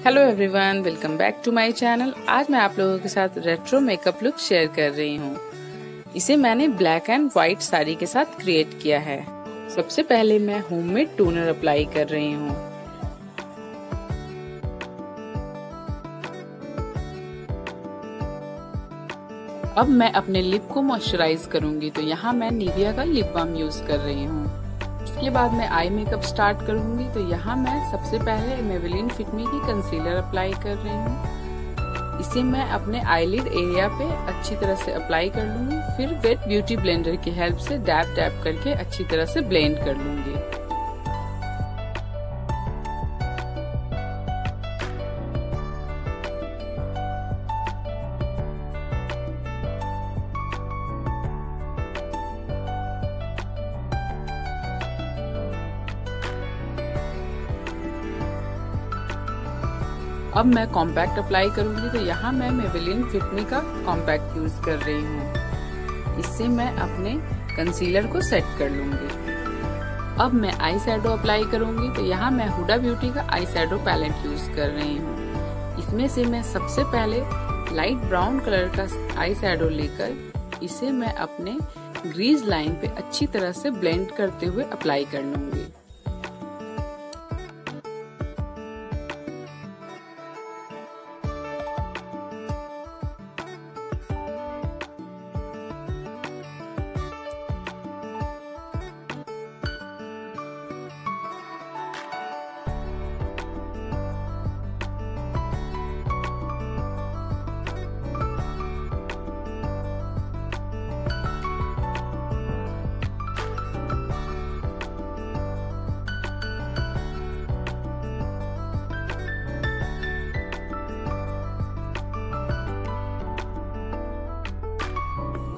Hello everyone, welcome back to my channel. आज मैं आप लोगों के साथ रेट्रो मेकअप लुक शेयर कर रही हूँ। इसे मैंने ब्लैक एंड व्हाइट साड़ी के साथ क्रिएट किया है। सबसे पहले मैं होममेड टोनर अप्लाई कर रही हूँ। अब मैं अपने लिप को मॉइस्चराइज करूंगी, तो यहाँ मैं निविया का लिप बाम यूज कर रही हूँ। इसके बाद मैं आई मेकअप स्टार्ट करूंगी, तो यहाँ मैं सबसे पहले मेबेलिन फिट मी की कंसीलर अप्लाई कर रही हूँ। इसे मैं अपने आईलिड एरिया पे अच्छी तरह से अप्लाई कर लूंगी। फिर वेट ब्यूटी ब्लेंडर की हेल्प से डैब डैब करके अच्छी तरह से ब्लेंड कर लूंगी। अब मैं कॉम्पैक्ट अप्लाई करूंगी, तो यहाँ मैं मेबेलिन फिट मी का कॉम्पैक्ट यूज कर रही हूँ। इससे मैं अपने कंसीलर को सेट कर लूंगी। अब मैं आई शैडो अप्लाई करूंगी, तो यहाँ मैं हुडा ब्यूटी का आई शैडो पैलेट यूज कर रही हूँ। इसमें से मैं सबसे पहले लाइट ब्राउन कलर का आई शैडो लेकर इसे मैं अपने ग्रीज लाइन पे अच्छी तरह से ब्लेंड करते हुए अप्लाई कर लूंगी।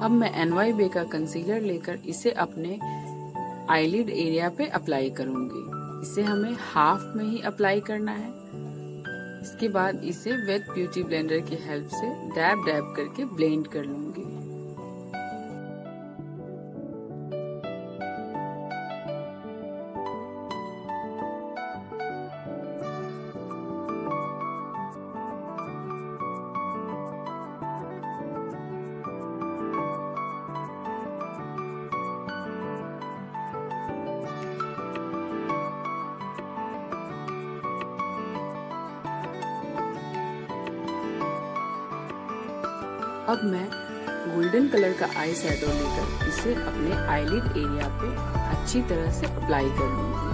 अब मैं NYBay का कंसीलर लेकर इसे अपने आईलिड एरिया पे अप्लाई करूंगी। इसे हमें हाफ में ही अप्लाई करना है। इसके बाद इसे वेट ब्यूटी ब्लेंडर की हेल्प से डैब डैब करके ब्लेंड कर लूंगी। अब मैं गोल्डन कलर का आई शैडो लेकर इसे अपने आईलिड एरिया पे अच्छी तरह से अप्लाई कर लूंगी।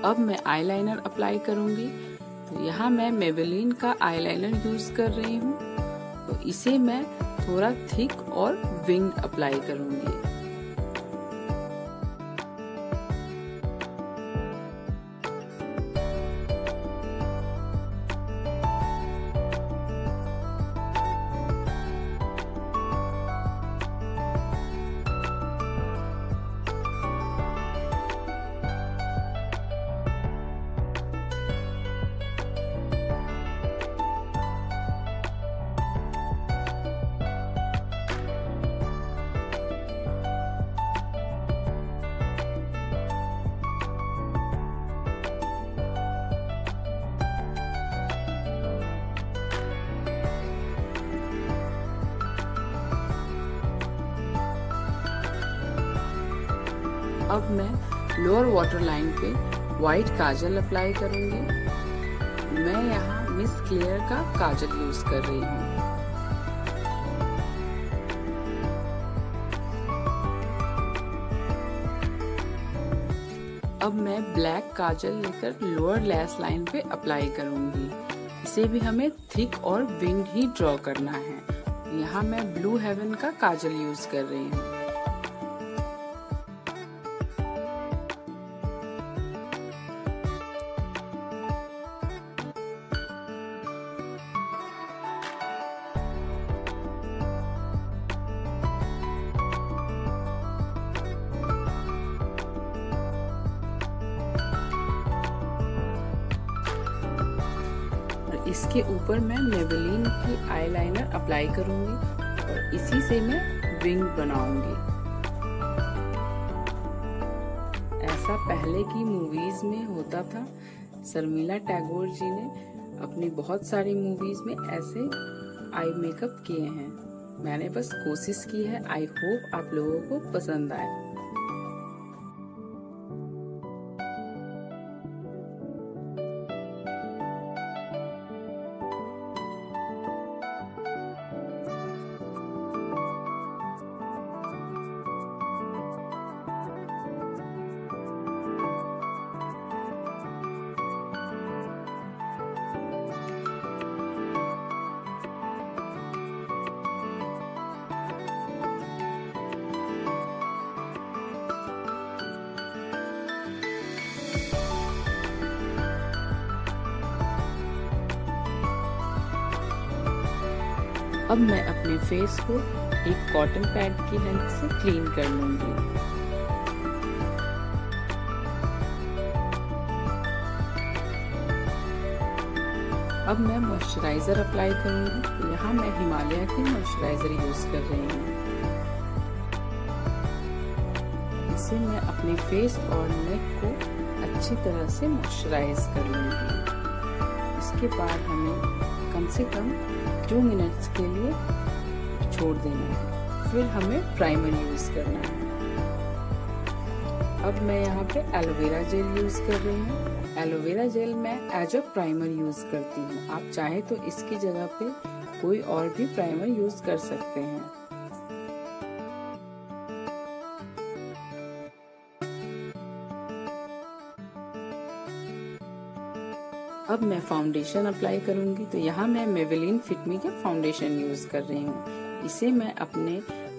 अब मैं आईलाइनर अप्लाई करूंगी, तो यहाँ मैं मेबेलिन का आईलाइनर यूज कर रही हूँ। तो इसे मैं थोड़ा थिक और विंग अप्लाई करूंगी। अब मैं लोअर वाटर लाइन पे व्हाइट काजल अप्लाई करूंगी। मैं यहाँ केस क्लियर का काजल यूज कर रही हूँ। अब मैं ब्लैक काजल लेकर लोअर लैश लाइन पे अप्लाई करूंगी। इसे भी हमें थिक और विंग ही ड्रॉ करना है। यहाँ मैं ब्लू हेवन का काजल यूज कर रही हूँ। इसके ऊपर मैं मेबेलिन की आईलाइनर अप्लाई करूंगी और इसी से मैं विंग बनाऊंगी। ऐसा पहले की मूवीज में होता था। शर्मिला टैगोर जी ने अपनी बहुत सारी मूवीज में ऐसे आई मेकअप किए हैं। मैंने बस कोशिश की है। आई होप आप लोगों को पसंद आए। अब मैं अपने फेस को एक कॉटन पैड की हेल्प से क्लीन कर लूंगी। अब मैं मॉइस्चराइजर अप्लाई करूंगी। यहाँ मैं हिमालय की मॉइस्चराइजर यूज कर रही हूँ। इसे मैं अपने फेस और नेक को अच्छी तरह से मॉइस्चराइज कर लूंगी। इसके बाद हमें कम से कम 2 मिनट्स के लिए छोड़ देना है। फिर हमें प्राइमर यूज करना है। अब मैं यहाँ पे एलोवेरा जेल यूज कर रही हूँ। एलोवेरा जेल मैं एज अ प्राइमर यूज करती हूँ। आप चाहे तो इसकी जगह पे कोई और भी प्राइमर यूज कर सकते हैं। अब मैं फाउंडेशन अप्लाई करूंगी। तो यहाँ मैं मेबेलिन फिट मी का फाउंडेशन यूज कर रही हूँ। इसे मैं अपने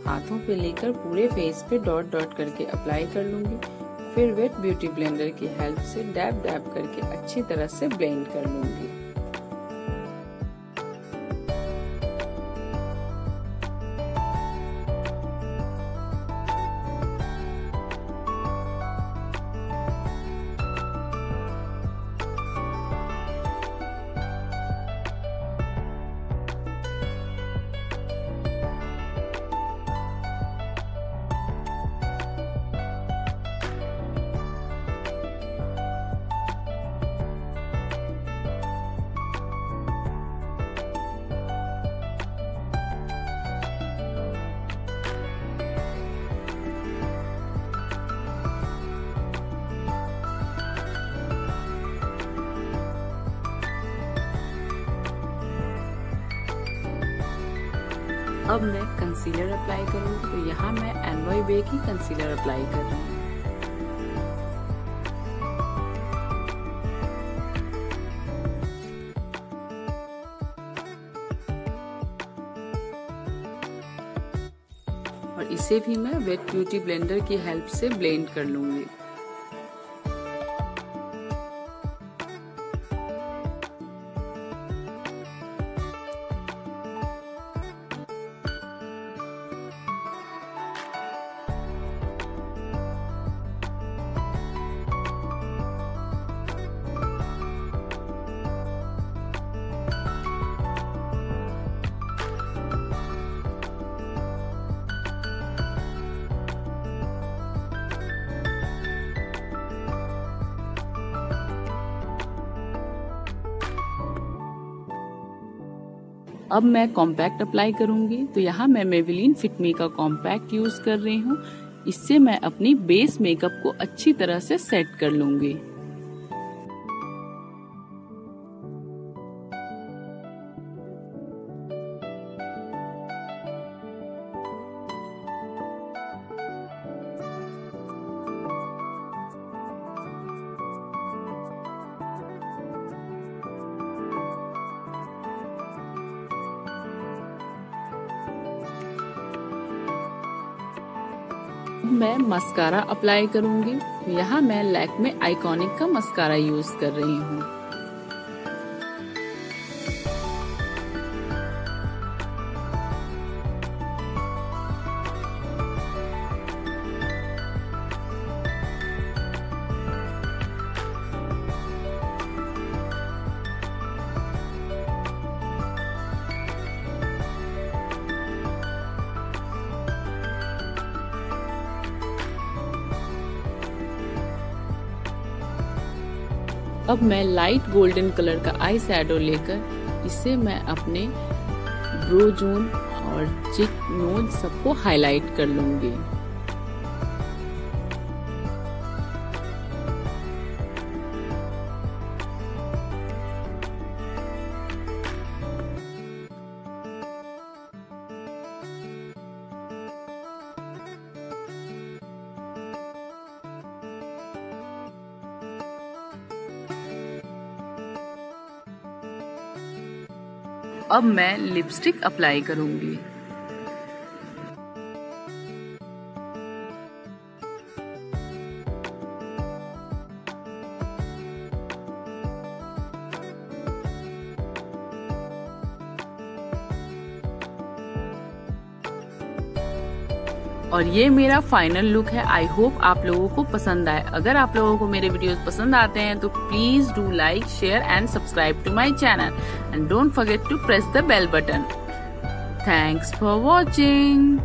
हाथों पे लेकर पूरे फेस पे डॉट डॉट करके अप्लाई कर लूंगी। फिर वेट ब्यूटी ब्लेंडर की हेल्प से डैब डैब करके अच्छी तरह से ब्लेंड कर लूंगी। अब मैं कंसीलर अप्लाई करूंगी। तो यहाँ मैं एनवाई बे की कंसीलर अप्लाई कर रही हूँ। और इसे भी मैं वेट ब्यूटी ब्लेंडर की हेल्प से ब्लेंड कर लूंगी। अब मैं कॉम्पैक्ट अप्लाई करूंगी। तो यहाँ मैं मेबेलिन फिट मी का कॉम्पैक्ट यूज कर रही हूँ। इससे मैं अपनी बेस मेकअप को अच्छी तरह से सेट कर लूंगी। मैं मस्कारा अप्लाई करूंगी। यहाँ मैं लैक्मे आइकॉनिक का मस्कारा यूज कर रही हूँ। अब मैं लाइट गोल्डन कलर का आई शैडो लेकर इसे मैं अपने ब्रो जोन और चिक नोज सबको हाईलाइट कर लूंगी। अब मैं लिपस्टिक अप्लाई करूंगी। और ये मेरा फाइनल लुक है। आई होप आप लोगों को पसंद आए। अगर आप लोगों को मेरे वीडियोस पसंद आते हैं तो please do like, share and subscribe to my channel and don't forget to press the bell button. Thanks for watching.